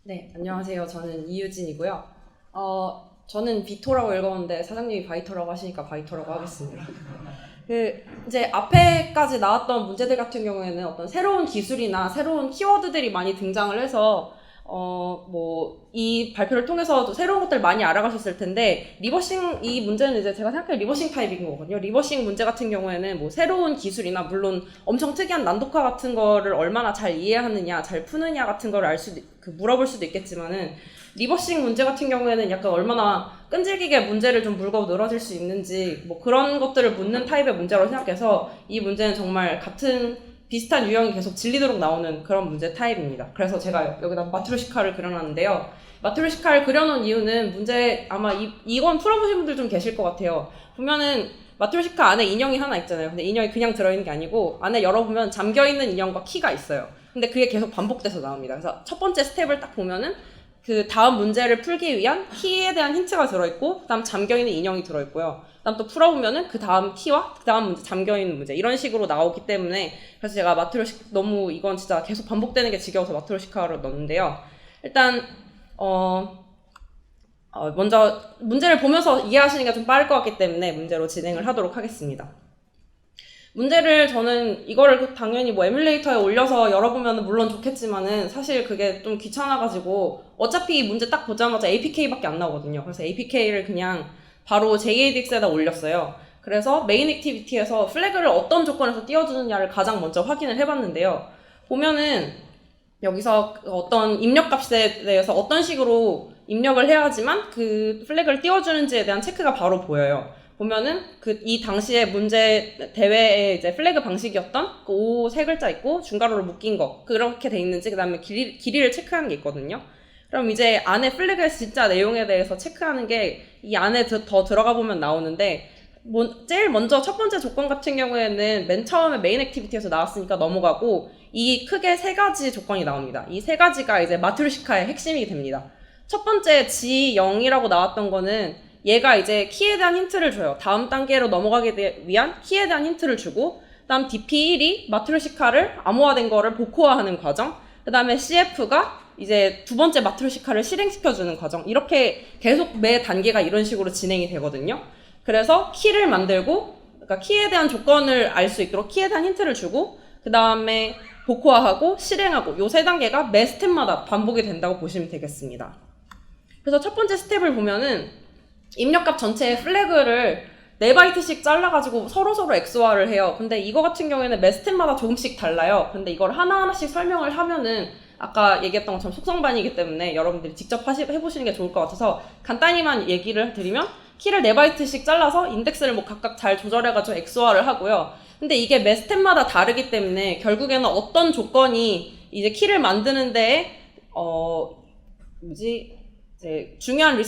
네, 안녕하세요. 저는 이유진이고요. 저는 비토라고 읽었는데 사장님이 바이토라고 하시니까 바이토라고 하겠습니다. 이제 앞에까지 나왔던 문제들 같은 경우에는 어떤 새로운 기술이나 새로운 키워드들이 많이 등장을 해서 이 발표를 통해서도 새로운 것들 많이 알아가셨을 텐데, 이 문제는 이제 제가 생각할 리버싱 타입인 거거든요. 리버싱 문제 같은 경우에는 뭐 새로운 기술이나 물론 엄청 특이한 난독화 같은 거를 얼마나 잘 이해하느냐, 잘 푸느냐 같은 거를 물어볼 수도 있겠지만은, 리버싱 문제 같은 경우에는 약간 얼마나 끈질기게 문제를 좀 물고 늘어질 수 있는지, 뭐 그런 것들을 묻는 타입의 문제라고 생각해서 이 문제는 정말 비슷한 유형이 계속 질리도록 나오는 그런 문제 타입입니다. 그래서 제가 여기다 마트로시카를 그려놨는데요. 마트로시카를 그려놓은 이유는 아마 이건 풀어보신 분들 좀 계실 것 같아요. 보면은 마트로시카 안에 인형이 하나 있잖아요. 근데 인형이 그냥 들어있는 게 아니고 안에 열어보면 잠겨있는 인형과 키가 있어요. 근데 그게 계속 반복돼서 나옵니다. 그래서 첫 번째 스텝을 딱 보면은 그 다음 문제를 풀기 위한 키에 대한 힌트가 들어있고, 그 다음 잠겨있는 인형이 들어있고요. 그 다음 또 풀어보면은 그 다음 키와 그 다음 문제, 잠겨있는 문제, 이런 식으로 나오기 때문에, 그래서 제가 너무 이건 진짜 계속 반복되는 게 지겨워서 마트로시카로 넣었는데요. 일단 먼저 문제를 보면서 이해하시는 게 좀 빠를 것 같기 때문에 문제로 진행을 하도록 하겠습니다. 저는 이거를 당연히 뭐 에뮬레이터에 올려서 열어보면 물론 좋겠지만은, 사실 그게 좀 귀찮아가지고 어차피 문제 딱 보자마자 APK밖에 안 나오거든요. 그래서 APK를 그냥 바로 JADX에다 올렸어요. 그래서 메인 액티비티에서 플래그를 어떤 조건에서 띄워주느냐를 가장 먼저 확인을 해봤는데요. 보면은 여기서 어떤 입력값에 대해서 어떤 식으로 입력을 해야지만 그 플래그를 띄워주는지에 대한 체크가 바로 보여요. 보면은 이 당시에 문제 대회의 이제 플래그 방식이었던 그 O 세 글자 있고 중괄호로 묶인 거, 그렇게 돼 있는지, 그 다음에 길이를 체크하는 게 있거든요. 그럼 이제 안에 플래그의 진짜 내용에 대해서 체크하는 게 이 안에 더 들어가 보면 나오는데, 제일 먼저 첫 번째 조건 같은 경우에는 맨 처음에 메인 액티비티에서 나왔으니까 넘어가고, 이 크게 세 가지 조건이 나옵니다. 이 세 가지가 이제 마트로시카의 핵심이 됩니다. 첫 번째 G0이라고 나왔던 거는 얘가 이제 키에 대한 힌트를 줘요. 다음 단계로 넘어가기 위한 키에 대한 힌트를 주고, 그 다음 DP1이 마트로시카를 암호화된 거를 복호화하는 과정, 그 다음에 CF가 이제 두 번째 마트로시카를 실행시켜주는 과정, 이렇게 계속 매 단계가 이런 식으로 진행이 되거든요. 그래서 키를 만들고, 그러니까 키에 대한 조건을 알 수 있도록 키에 대한 힌트를 주고, 그 다음에 복호화하고 실행하고, 요 세 단계가 매 스텝마다 반복이 된다고 보시면 되겠습니다. 그래서 첫 번째 스텝을 보면은 입력값 전체의 플래그를 4바이트씩 잘라가지고 서로서로 XOR을 해요. 근데 이거 같은 경우에는 매 스텝마다 조금씩 달라요. 근데 이걸 하나하나씩 설명을 하면은 아까 얘기했던 것처럼 속성반이기 때문에 여러분들이 직접 해보시는 게 좋을 것 같아서 간단히만 얘기를 드리면, 키를 4바이트씩 잘라서 인덱스를 뭐 각각 잘 조절해가지고 XOR을 하고요. 근데 이게 매 스텝마다 다르기 때문에 결국에는 어떤 조건이 이제 키를 만드는 데에 이제 중요한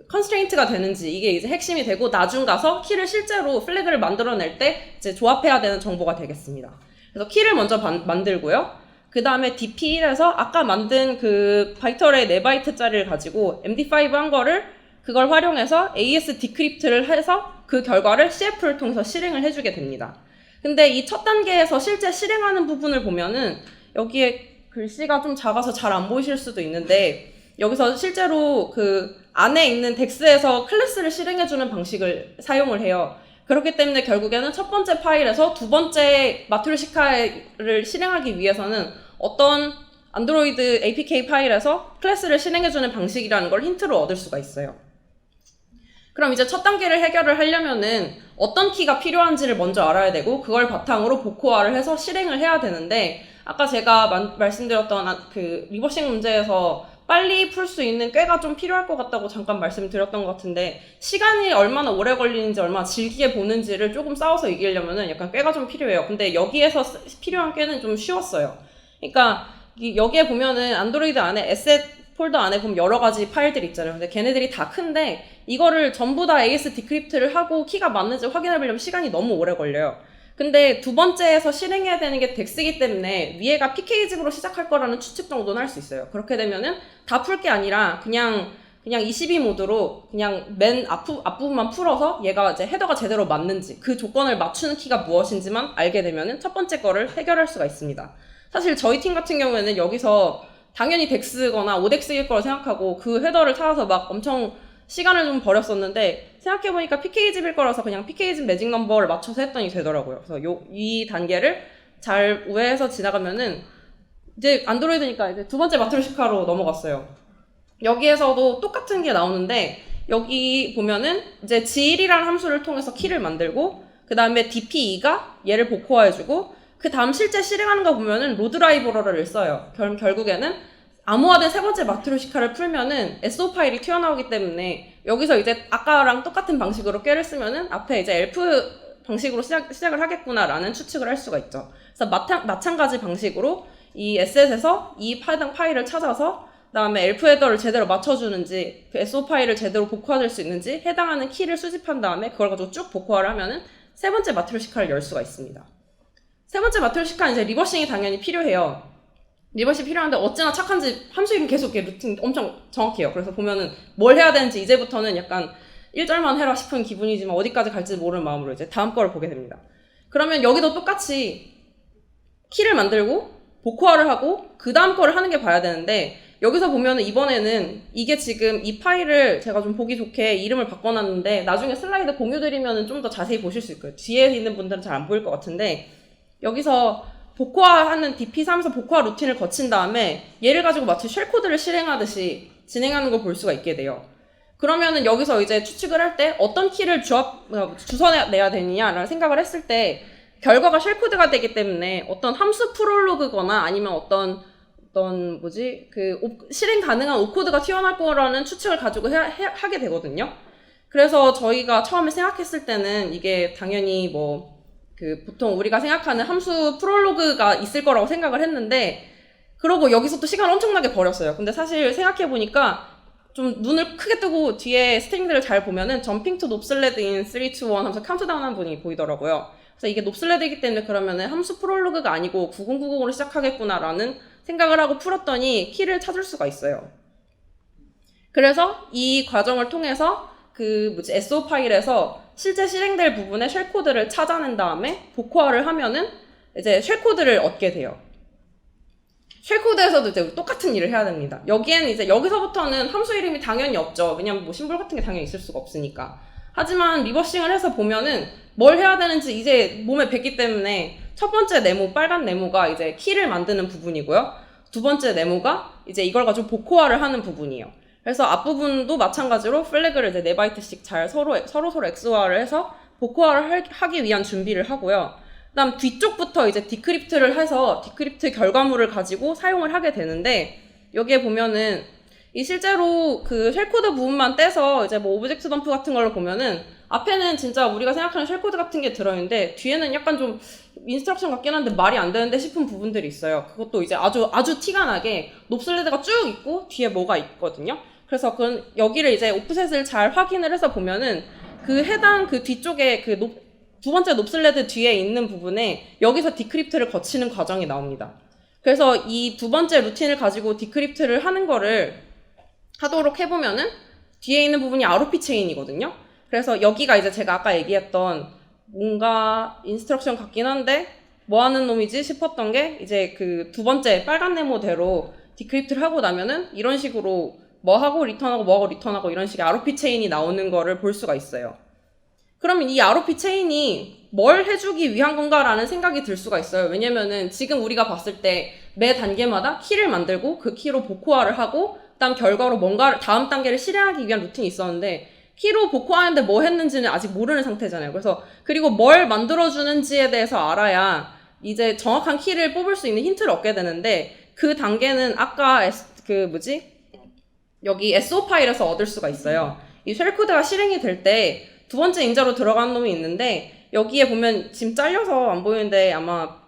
컨스트레인트가 되는지, 이게 이제 핵심이 되고, 나중 가서 키를 실제로 플래그를 만들어낼 때 이제 조합해야 되는 정보가 되겠습니다. 그래서 키를 먼저 만들고요. 그 다음에 DP1에서 아까 만든 그 바이터의 4바이트짜리를 가지고 MD5 한 거를, 그걸 활용해서 AS 디크립트를 해서 그 결과를 CF를 통해서 실행을 해주게 됩니다. 근데 이 첫 단계에서 실제 실행하는 부분을 보면은 여기에 글씨가 좀 작아서 잘 안 보이실 수도 있는데, 여기서 실제로 그 안에 있는 덱스에서 클래스를 실행해주는 방식을 사용을 해요. 그렇기 때문에 결국에는 첫 번째 파일에서 두 번째 마트로시카를 실행하기 위해서는 어떤 안드로이드 APK 파일에서 클래스를 실행해주는 방식이라는 걸 힌트로 얻을 수가 있어요. 그럼 이제 첫 단계를 해결을 하려면은 어떤 키가 필요한지를 먼저 알아야 되고, 그걸 바탕으로 복호화를 해서 실행을 해야 되는데, 아까 제가 말씀드렸던 그 리버싱 문제에서 빨리 풀 수 있는 꾀가 좀 필요할 것 같다고 잠깐 말씀드렸던 것 같은데, 시간이 얼마나 오래 걸리는지 얼마나 질기게 보는지를 조금 싸워서 이기려면은 약간 꾀가 좀 필요해요. 근데 여기에서 필요한 꾀는 좀 쉬웠어요. 그러니까 여기에 보면은 안드로이드 안에 에셋 폴더 안에 보면 여러 가지 파일들이 있잖아요. 근데 걔네들이 다 큰데 이거를 전부 다 AS 디크립트를 하고 키가 맞는지 확인해보려면 시간이 너무 오래 걸려요. 근데 두 번째에서 실행해야 되는 게 덱스이기 때문에 위에가 PK집으로 시작할 거라는 추측 정도는 할 수 있어요. 그렇게 되면은 다 풀 게 아니라 그냥 22 모드로 그냥 맨 앞부분만 풀어서 얘가 이제 헤더가 제대로 맞는지, 그 조건을 맞추는 키가 무엇인지만 알게 되면은 첫 번째 거를 해결할 수가 있습니다. 사실 저희 팀 같은 경우에는 여기서 당연히 덱스거나 오덱스일 거라 생각하고 그 헤더를 찾아서 막 엄청 시간을 좀 버렸었는데 생각해보니까 PK집일 거라서 그냥 PK집 매직 넘버를 맞춰서 했더니 되더라고요. 그래서 이 단계를 잘 우회해서 지나가면은 이제 안드로이드니까 이제 두 번째 마트로시카로 넘어갔어요. 여기에서도 똑같은 게 나오는데 여기 보면은 이제 G1이라는 함수를 통해서 키를 만들고 그 다음에 DP2가 얘를 복호화해주고 그 다음 실제 실행하는 거 보면은 로드 라이브러리를 써요. 결국에는 암호화된 세 번째 마트로시카를 풀면은 SO 파일이 튀어나오기 때문에 여기서 이제 아까랑 똑같은 방식으로 꾀를 쓰면은 앞에 이제 엘프 방식으로 시작을 하겠구나라는 추측을 할 수가 있죠. 그래서 마찬가지 방식으로 이 에셋에서 이 해당 파일을 찾아서 그다음에 엘프 헤더를 제대로 맞춰주는지 그 SO 파일을 제대로 복호화될 수 있는지 해당하는 키를 수집한 다음에 그걸 가지고 쭉 복호화를 하면은 세 번째 마트로시카를 열 수가 있습니다. 세 번째 마트로시카는 이제 리버싱이 당연히 필요해요. 리버싱이 필요한데 어찌나 착한지 함수 이름 계속 이렇게 루틴 엄청 정확해요. 그래서 보면은 뭘 해야 되는지 이제부터는 약간 1절만 해라 싶은 기분이지만 어디까지 갈지 모르는 마음으로 이제 다음 거를 보게 됩니다. 그러면 여기도 똑같이 키를 만들고 복호화를 하고 그 다음 거를 하는 게 봐야 되는데 여기서 보면은 이번에는 이게 지금 이 파일을 제가 좀 보기 좋게 이름을 바꿔놨는데 나중에 슬라이드 공유드리면은 좀 더 자세히 보실 수 있고요. 뒤에 있는 분들은 잘 안 보일 것 같은데 여기서 복호화하는 DP3에서 복호화 루틴을 거친 다음에 얘를 가지고 마치 쉘코드를 실행하듯이 진행하는 걸 볼 수가 있게 돼요. 그러면은 여기서 이제 추측을 할 때 어떤 키를 주워내야 되느냐라는 생각을 했을 때 결과가 쉘코드가 되기 때문에 어떤 함수 프롤로그거나 아니면 어떤 실행 가능한 오코드가 튀어나올 거라는 추측을 가지고 하게 되거든요. 그래서 저희가 처음에 생각했을 때는 이게 당연히 보통 우리가 생각하는 함수 프롤로그가 있을 거라고 생각을 했는데, 그러고 여기서 또 시간을 엄청나게 버렸어요. 근데 사실 생각해보니까 좀 눈을 크게 뜨고 뒤에 스트링들을 잘 보면은 jumping to nopsled in 3, 2, 1 하면서 카운트다운 한 분이 보이더라고요. 그래서 이게 nopsled이기 때문에 그러면은 함수 프롤로그가 아니고 9090으로 시작하겠구나라는 생각을 하고 풀었더니 키를 찾을 수가 있어요. 그래서 이 과정을 통해서 SO 파일에서 실제 실행될 부분의 쉘코드를 찾아낸 다음에 복호화를 하면은 이제 쉘코드를 얻게 돼요. 쉘코드에서도 이제 똑같은 일을 해야 됩니다. 여기엔 이제 여기서부터는 함수 이름이 당연히 없죠. 왜냐면 심볼 같은 게 당연히 있을 수가 없으니까. 하지만 리버싱을 해서 보면은 뭘 해야 되는지 이제 몸에 뱄기 때문에 첫 번째 네모, 빨간 네모가 이제 키를 만드는 부분이고요. 두 번째 네모가 이제 이걸 가지고 복호화를 하는 부분이에요. 그래서 앞부분도 마찬가지로 플래그를 이제 4바이트씩 잘 서로 XOR을 해서 복호화를 하기 위한 준비를 하고요. 그다음 뒤쪽부터 이제 디크립트를 해서 디크립트 결과물을 가지고 사용을 하게 되는데 여기에 보면은 이 실제로 그 쉘코드 부분만 떼서 이제 오브젝트 덤프 같은 걸로 보면은 앞에는 진짜 우리가 생각하는 쉘코드 같은 게 들어있는데 뒤에는 약간 좀 인스트럭션 같긴 한데 말이 안 되는데 싶은 부분들이 있어요. 그것도 이제 아주 티가 나게 놉슬레드가 쭉 있고 뒤에 뭐가 있거든요. 그래서 여기를 이제 오프셋을 잘 확인을 해서 보면은 해당 뒤쪽에 두 번째 놉슬레드 뒤에 있는 부분에 여기서 디크립트를 거치는 과정이 나옵니다. 그래서 이 두 번째 루틴을 가지고 디크립트를 하는 거를 하도록 해보면은 뒤에 있는 부분이 ROP 체인이거든요. 그래서 여기가 이제 제가 아까 얘기했던 뭔가 인스트럭션 같긴 한데 뭐 하는 놈이지 싶었던 게 이제 두 번째 빨간 네모대로 디크립트를 하고 나면은 이런 식으로 뭐 하고 리턴하고 이런 식의 ROP 체인이 나오는 거를 볼 수가 있어요. 그러면 이 ROP 체인이 뭘 해주기 위한 건가라는 생각이 들 수가 있어요. 왜냐면은 지금 우리가 봤을 때 매 단계마다 키를 만들고 그 키로 복호화를 하고 그다음 결과로 뭔가 다음 단계를 실행하기 위한 루틴이 있었는데 키로 복호하는데 뭐 했는지는 아직 모르는 상태잖아요. 그리고 뭘 만들어주는지에 대해서 알아야 이제 정확한 키를 뽑을 수 있는 힌트를 얻게 되는데 그 단계는 아까 여기 SO 파일에서 얻을 수가 있어요. 이 쉘코드가 실행이 될 때 두 번째 인자로 들어간 놈이 있는데 여기에 보면 지금 잘려서 안 보이는데 아마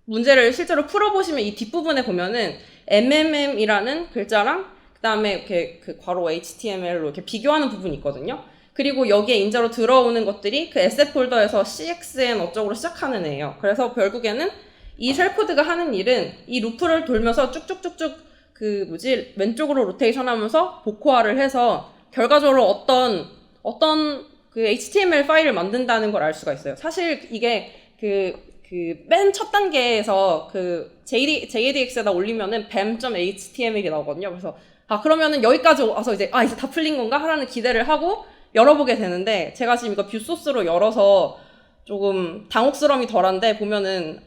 문제를 실제로 풀어보시면 이 뒷부분에 보면은 MMM이라는 글자랑 그 다음에 이렇게 괄호 HTML로 이렇게 비교하는 부분이 있거든요. 그리고 여기에 인자로 들어오는 것들이 에셋 폴더에서 CXN 어쩌고로 시작하는 애예요. 그래서 결국에는 이 쉘코드가 하는 일은 이 루프를 돌면서 쭉쭉쭉쭉 왼쪽으로 로테이션 하면서 복호화를 해서 결과적으로 어떤 HTML 파일을 만든다는 걸 알 수가 있어요. 사실 이게 그 맨 첫 단계에서 그 JADX에다 올리면은 bam.html이 나오거든요. 그래서 그러면은 여기까지 와서 이제 이제 다 풀린 건가 하라는 기대를 하고 열어보게 되는데, 제가 지금 이거 뷰 소스로 열어서 조금 당혹스러움이 덜한데, 보면은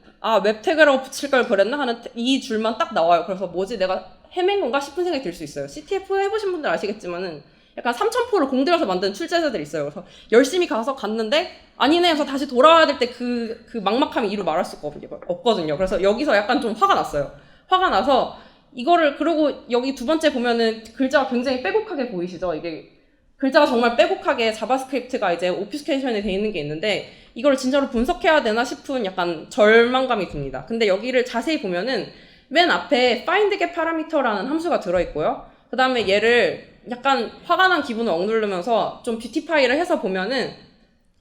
웹 태그라고 붙일 걸 그랬나 하는 이 줄만 딱 나와요. 그래서 뭐지, 내가 헤맨 건가 싶은 생각이 들 수 있어요. CTF 해보신 분들 아시겠지만은 약간 3000%를 공들여서 만든 출제자들이 있어요. 그래서 열심히 가서 갔는데 아니네 해서 다시 돌아와야 될 때 그 막막함이 이루 말할 수가 없거든요. 그래서 여기서 약간 좀 화가 났어요. 화가 나서 이거를, 그리고 여기 두 번째 보면은 글자가 굉장히 빼곡하게 보이시죠? 이게 글자가 정말 빼곡하게 자바스크립트가 이제 오피스케이션이 돼 있는 게 있는데, 이걸 진짜로 분석해야 되나 싶은 약간 절망감이 듭니다. 근데 여기를 자세히 보면은 맨 앞에 findget 파라미터라는 함수가 들어있고요. 그 다음에 얘를 약간 화가 난 기분을 억누르면서 좀 뷰티파이를 해서 보면은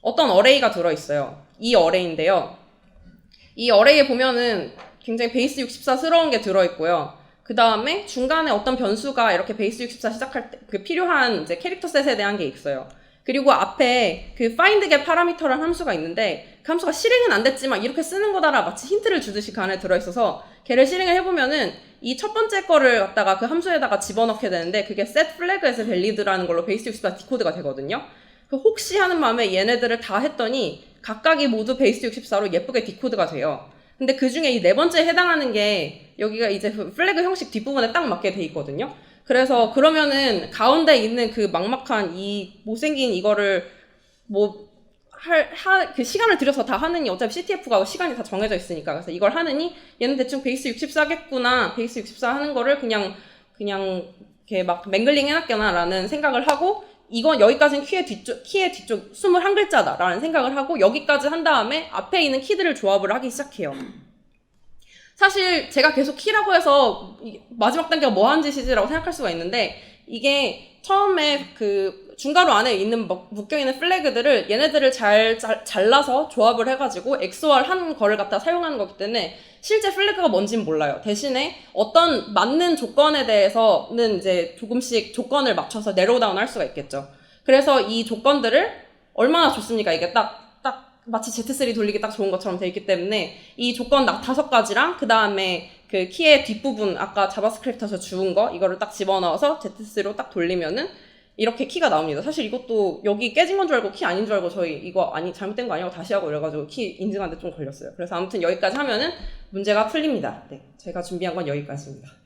어떤 어레이가 들어있어요. 이 어레이인데요. 이 어레이에 보면은 굉장히 베이스 64스러운 게 들어있고요. 그 다음에 중간에 어떤 변수가 이렇게 베이스 64 시작할 때 그 필요한 이제 캐릭터 셋에 대한 게 있어요. 그리고 앞에 그 findget 파라미터라는 함수가 있는데, 그 함수가 실행은 안 됐지만 이렇게 쓰는 거다라 마치 힌트를 주듯이 그 안에 들어있어서 걔를 실행을 해보면은 이 첫 번째 거를 갖다가 그 함수에다가 집어넣게 되는데, 그게 set flag as valid라는 걸로 베이스 64 디코드가 되거든요. 그 혹시 하는 마음에 얘네들을 다 했더니 각각이 모두 베이스 64로 예쁘게 디코드가 돼요. 근데 그 중에 이 네 번째에 해당하는 게 여기가 이제 그 플래그 형식 뒷부분에 딱 맞게 돼 있거든요. 그래서 그러면은 가운데 있는 그 막막한 이 못생긴 이거를 그 시간을 들여서 다 하느니, 어차피 CTF가 시간이 다 정해져 있으니까. 그래서 이걸 하느니 얘는 대충 베이스 64겠구나, 베이스 64 하는 거를 그냥 이렇게 막 맹글링 해놨겠나 라는 생각을 하고, 이건 여기까지는 키의 뒤쪽 21글자다 라는 생각을 하고, 여기까지 한 다음에 앞에 있는 키들을 조합을 하기 시작해요. 사실 제가 계속 키라고 해서 마지막 단계가 뭐 하는 짓이지라고 생각할 수가 있는데, 이게 처음에 그 중괄호 안에 있는 묶여있는 플래그들을 얘네들을 잘라서 조합을 해가지고 XOR 한 거를 갖다 사용하는 거기 때문에 실제 플래그가 뭔진 몰라요. 대신에 어떤 맞는 조건에 대해서는 이제 조금씩 조건을 맞춰서 내로우 다운 할 수가 있겠죠. 그래서 이 조건들을 얼마나 좋습니까? 이게 딱 마치 Z3 돌리기 딱 좋은 것처럼 돼 있기 때문에 이 조건 5가지랑 그 다음에 그 키의 뒷부분 아까 자바스크립트에서 주운 거 이거를 딱 집어넣어서 Z3로 딱 돌리면은 이렇게 키가 나옵니다. 사실 이것도 여기 깨진 건 줄 알고 키 아닌 줄 알고 저희 이거 잘못된 거 아니라고 다시 하고 이래가지고 키 인증하는데 좀 걸렸어요. 그래서 아무튼 여기까지 하면은 문제가 풀립니다. 네, 제가 준비한 건 여기까지입니다.